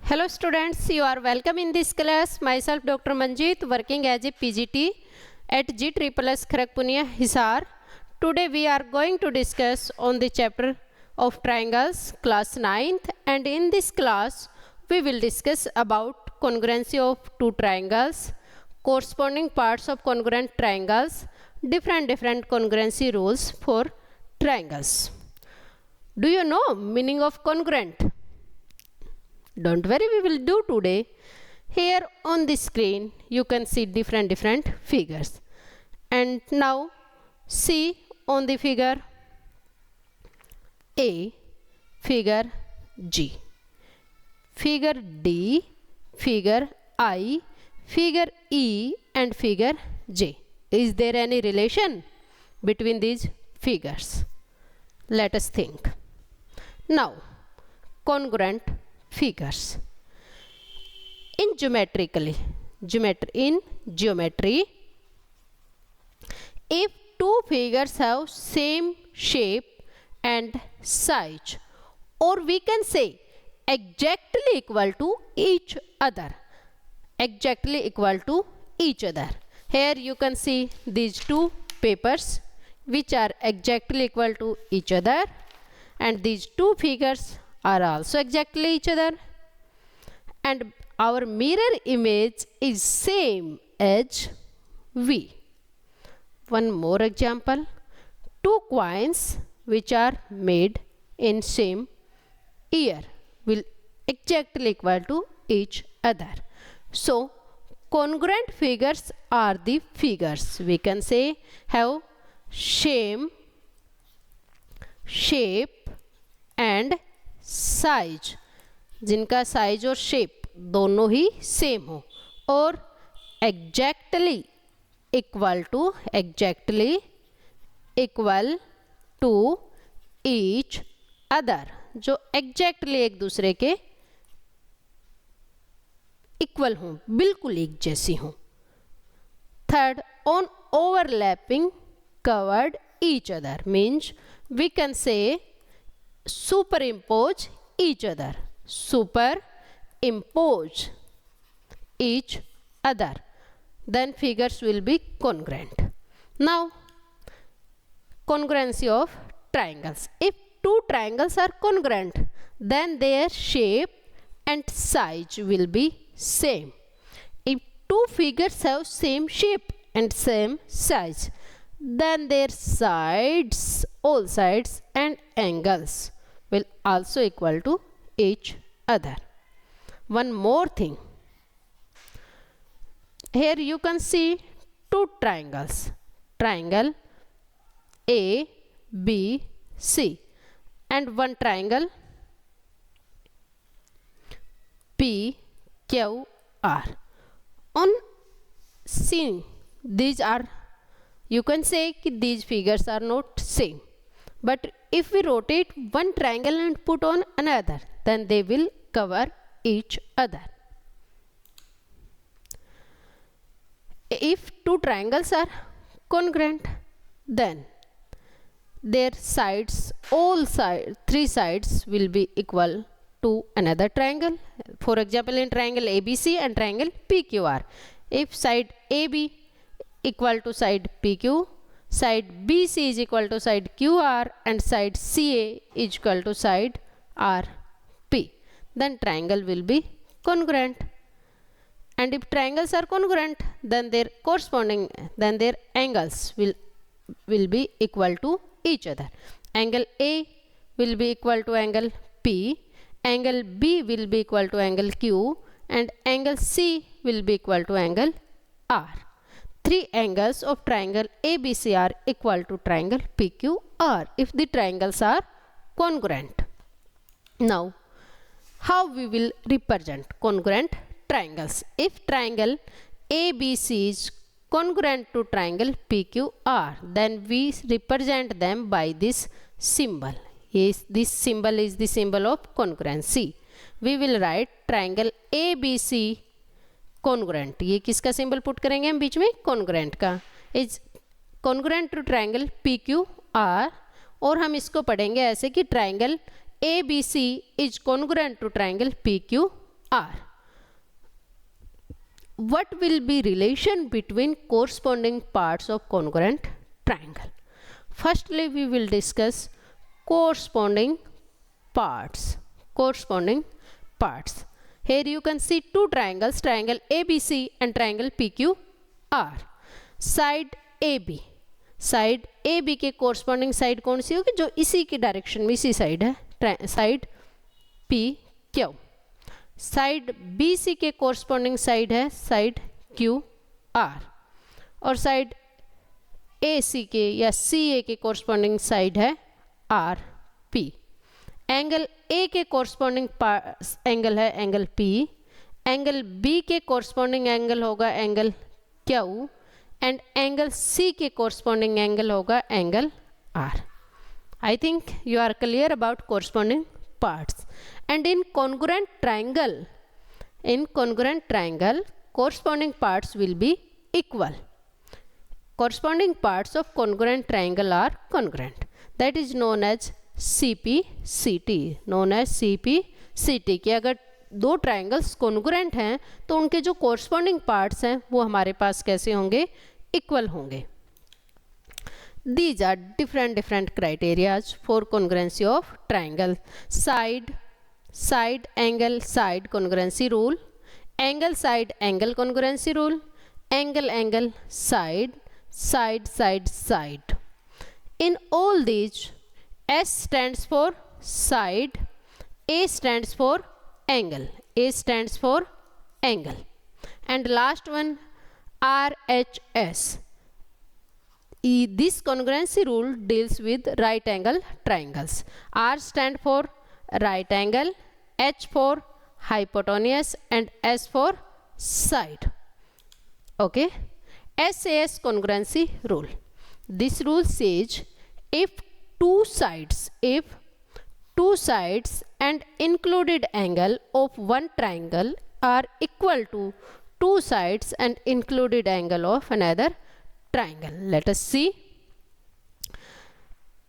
Hello students, you are welcome in this class. Myself Dr. Manjeet, working as a PGT at GSSS Kharagpur, Hisar. Today we are going to discuss on the chapter of triangles, class 9th, and in this class we will discuss about congruency of two triangles, corresponding parts of congruent triangles, different congruency rules for triangles. Do you know meaning of congruent? Don't worry, we will do today. Here on the screen you can see different figures, and now see on the figure A, figure G, figure D, figure I, figure E and figure J. Is there any relation between these figures? Let us think. Now, congruent figures. In geometry, if two figures have same shape and size, or we can say exactly equal to each other, here you can see these two papers which are exactly equal to each other, and these two figures are also exactly each other, and our mirror image is same as V. One more example, two coins which are made in same year will exactly equal to each other. So congruent figures are the figures we can say have same shape and size, जिनका size और shape दोनों ही same हो, और exactly equal to each other, जो exactly एक दूसरे के इक्वल हों, बिल्कुल एक जैसी हों. Third, on overlapping covered each other means we can say superimpose each other, then figures will be congruent. Now, congruency of triangles. If two triangles are congruent, then their shape and size will be same. If two figures have same shape and same size, then their sides, all sides and angles will also equal to each other. One more thing, here you can see two triangles, triangle A, B, C, and one triangle P, Q, R. On seeing these are, you can say that these figures are not same, but if we rotate one triangle and put on another, then they will cover each other. If two triangles are congruent, then their sides, three sides will be equal to another triangle. For example, in triangle ABC and triangle PQR, if side AB equal to side PQ, side BC is equal to side QR, and side CA is equal to side RP, then triangle will be congruent. And if triangles are congruent, then their angles will be equal to each other. Angle A will be equal to angle P, angle B will be equal to angle Q, and angle C will be equal to angle R. Three angles of triangle ABC are equal to triangle PQR if the triangles are congruent. Now, how we will represent congruent triangles? If triangle ABC is congruent to triangle PQR, then we represent them by this symbol. Yes, this symbol is the symbol of congruency. We will write triangle ABC congruent. ये किसका symbol put करेंगे हम बीच में? Congruent का. Is congruent to triangle PQR, और हम इसको पढ़ेंगे ऐसे कि triangle ABC is congruent to triangle PQR. R. What will be relation between corresponding parts of congruent triangle? Firstly, we will discuss corresponding parts. Corresponding parts. Here you can see two triangles, triangle ABC and triangle PQR. Side AB. Side A B के corresponding side कौन सी होगी? जो इसी की direction में इसी side है, side P Q. Side B C के कोरस्पॉन्डिंग साइड है साइड क्यू आर. और साइड ए सी के या सी ए के कोरस्पॉन्डिंग साइड है आर पी. एंगल ए के कोरस्पॉन्डिंग एंगल है एंगल पी. एंगल बी के कोरस्पॉन्डिंग एंगल होगा angle Q. And angle C के कोरस्पॉन्डिंग एंगल होगा angle R. I think you are clear about corresponding parts. And in congruent triangle corresponding parts will be equal. Corresponding parts of congruent triangle are congruent. That is known as CP-CT. known as CP-CT. कि अगर दो triangles congruent हैं तो उनके जो corresponding parts हैं वो हमारे पास कैसे होंगे? इक्वल होंगे. These are different criterias for congruency of triangle. Side angle side congruency rule. Angle side angle congruency rule. Angle side. In all these, S stands for side, A stands for angle. And last one, RHS. This congruency rule deals with right angle triangles. R stand for right angle, H for hypotenuse and S for side. Okay. SAS congruency rule. This rule says if two sides and included angle of one triangle are equal to two sides and included angle of another triangle. Let us see.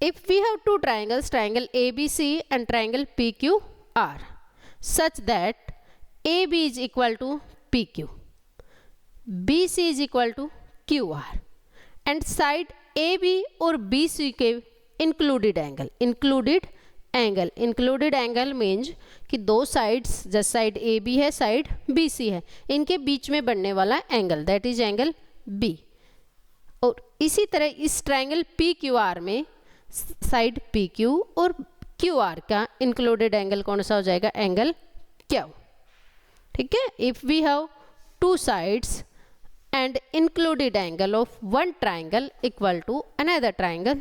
If we have two triangles, triangle ABC and triangle PQR, such that AB is equal to PQ, BC is equal to QR, and side AB और BC के included angle means कि दो sides, जैसे side AB है side BC है, इनके बीच में बनने वाला angle that is angle B. और इसी तरह इस ट्राइंगल PQR में साइड PQ और QR का इंक्लूडेड एंगल कौन सा हो जाएगा? Angle Q. ठीक है. If we have two sides and included angle of one triangle equal to another triangle,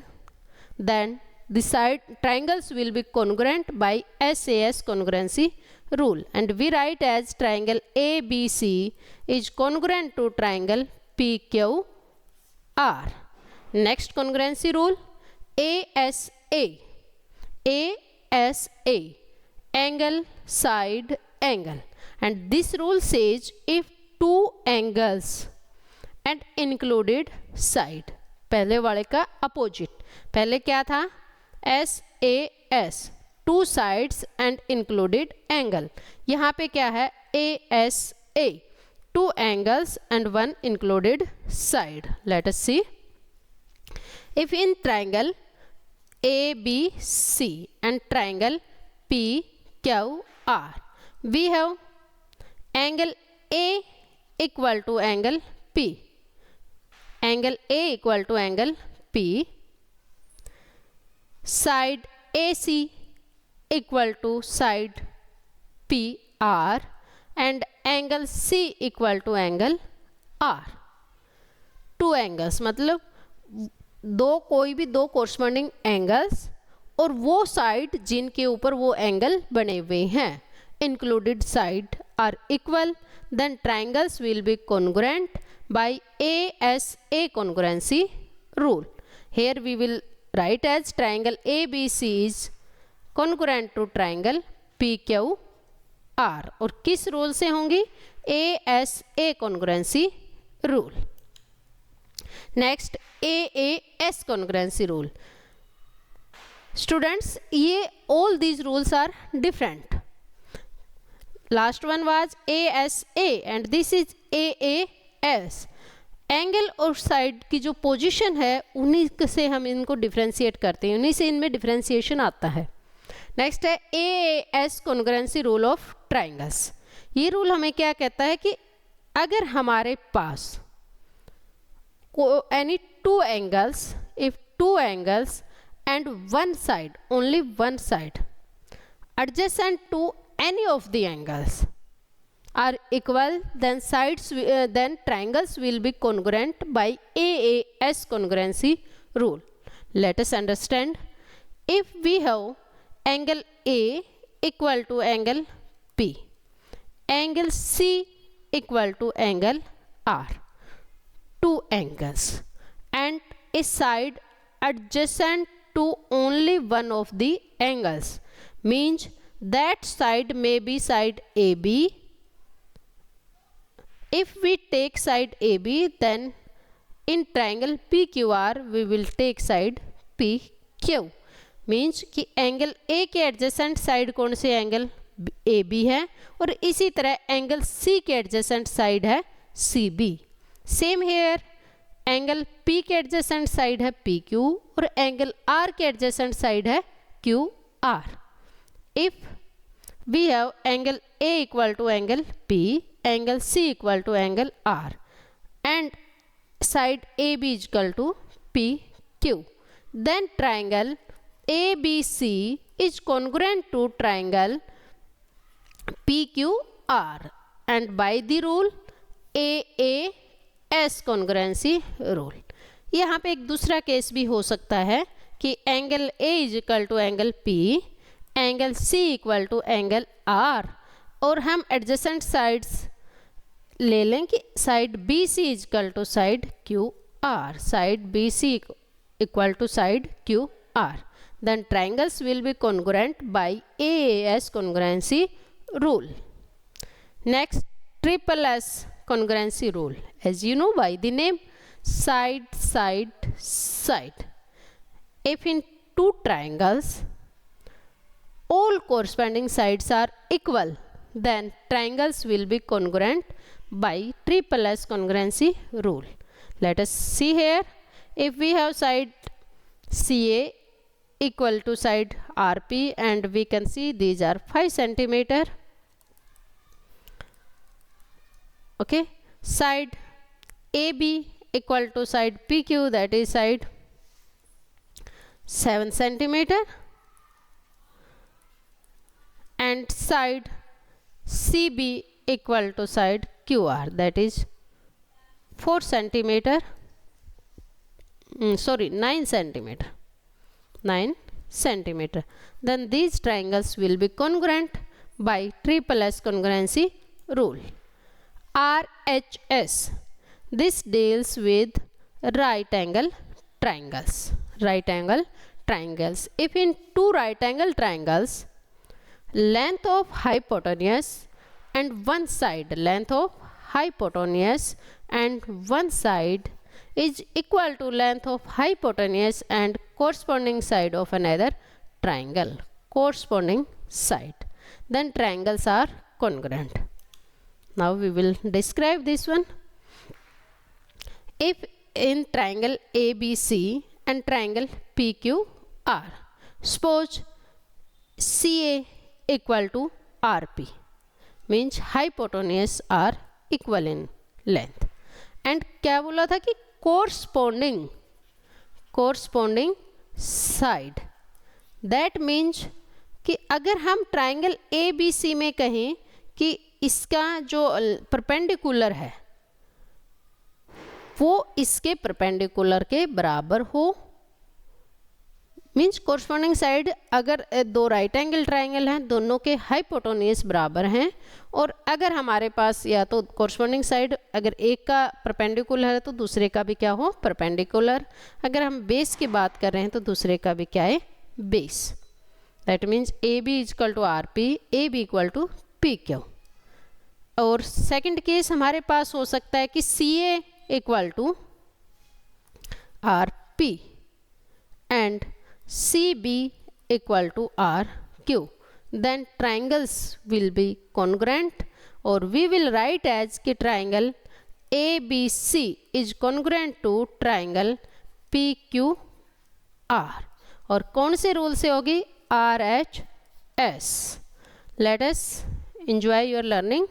then the side triangles will be congruent by SAS congruency rule, and we write as triangle ABC is congruent to triangle PQR. Next congruency rule, ASA, angle side angle, and this rule says if two angles and included side, पहले वाले का opposite, पहले क्या था? SAS, two sides and included angle. यहाँ पे क्या है? ASA, two angles and one included side. Let us see. If in triangle ABC and triangle PQR we have angle A equal to angle P, angle A equal to angle P, side AC equal to side PR, and angle C equal to angle R. Two angles मतलब कोई भी दो corresponding angles और वो side जिनके ऊपर वो angle बने हुए हैं, included side are equal, then triangles will be congruent by ASA congruency rule. Here we will write as triangle ABC is congruent to triangle PQR. और किस रूल से होंगी? ASA congruency rule. Next, AAS congruency rule. Students, ये all these rules are different. last one was ASA and this is AAS. Angle और side की जो position है उन्हीं से हम इनको डिफ्रेंशिएट करते हैं, उन्हीं से इनमें डिफ्रेंशिएशन आता है. नेक्स्ट है AAS congruency rule of triangles. ये रूल हमें क्या कहता है कि अगर हमारे पास any two angles, if two angles and one side, only one side adjacent to any of the angles are equal, then then triangles will be congruent by AAS congruency rule. Let us understand. If we have angle A equal to angle P, angle C equal to angle R, two angles, and a side adjacent to only one of the angles, means that side may be side AB. If we take side AB, then in triangle PQR we will take side PQ. Means कि angle A के adjacent side कौन से angle A B है और इसी तरह angle C के adjacent side है C B. Same here angle P के एडजेसेंट साइड है पी क्यू और एंगल आर के एडजेसेंट साइड है Q R. If we have angle A equal to angle P, angle C equal to angle R and side A B equal to P Q, then triangle ABC is congruent to triangle PQR and by the rule AAS congruency rule. यहाँ पे एक दूसरा case भी हो सकता है कि angle A is equal to angle P, angle C equal to angle R और हम एडजेसेंट साइड्स ले लें कि side BC is equal to side QR, side BC equal to side QR, then triangles will be congruent by AAS congruency rule. Next, triple S congruency rule, as you know by the name side side side. If in two triangles all corresponding sides are equal, then triangles will be congruent by triple S congruency rule. Let us see here. If we have side CA equal to side RP and we can see these are 5 centimeter. Okay, side AB equal to side PQ, that is side 7 centimeter, and side CB equal to side QR, that is 4 centimeter. 9 centimeter. 9 centimeter. Then these triangles will be congruent by triple S congruency rule. RHS. This deals with right angle triangles. Right angle triangles. If in two right angle triangles, length of hypotenuse and one side, length of hypotenuse and one side is equal to length of hypotenuse and corresponding side of another triangle, corresponding side, then triangles are congruent. Now we will describe this one. If in triangle ABC and triangle PQR, suppose CA equal to RP, means hypotenuse are equal in length, and क्या बोला था कि corresponding side, that means कि अगर हम triangle ABC में कहें कि इसका जो परपेंडिकुलर है वो इसके परपेंडिकुलर के बराबर हो, मीन्स कोरस्पॉन्डिंग साइड अगर दो राइट एंगल ट्राइंगल हैं दोनों के हाइपोटेन्यूज बराबर हैं, और अगर हमारे पास या तो कोरस्पॉन्डिंग साइड अगर एक का परपेंडिकुलर है तो दूसरे का भी क्या हो परपेंडिकुलर, अगर हम बेस की बात कर रहे हैं तो दूसरे का भी क्या है base, that means A B equal to R P, A B equal to P Q. और सेकंड केस हमारे पास हो सकता है कि C A equal to R P and CB equal to RQ. then triangles will be congruent, or we will write as कि triangle ABC is congruent to triangle PQR. और कौन से रूल से होगी? RHS. Let us enjoy your learning.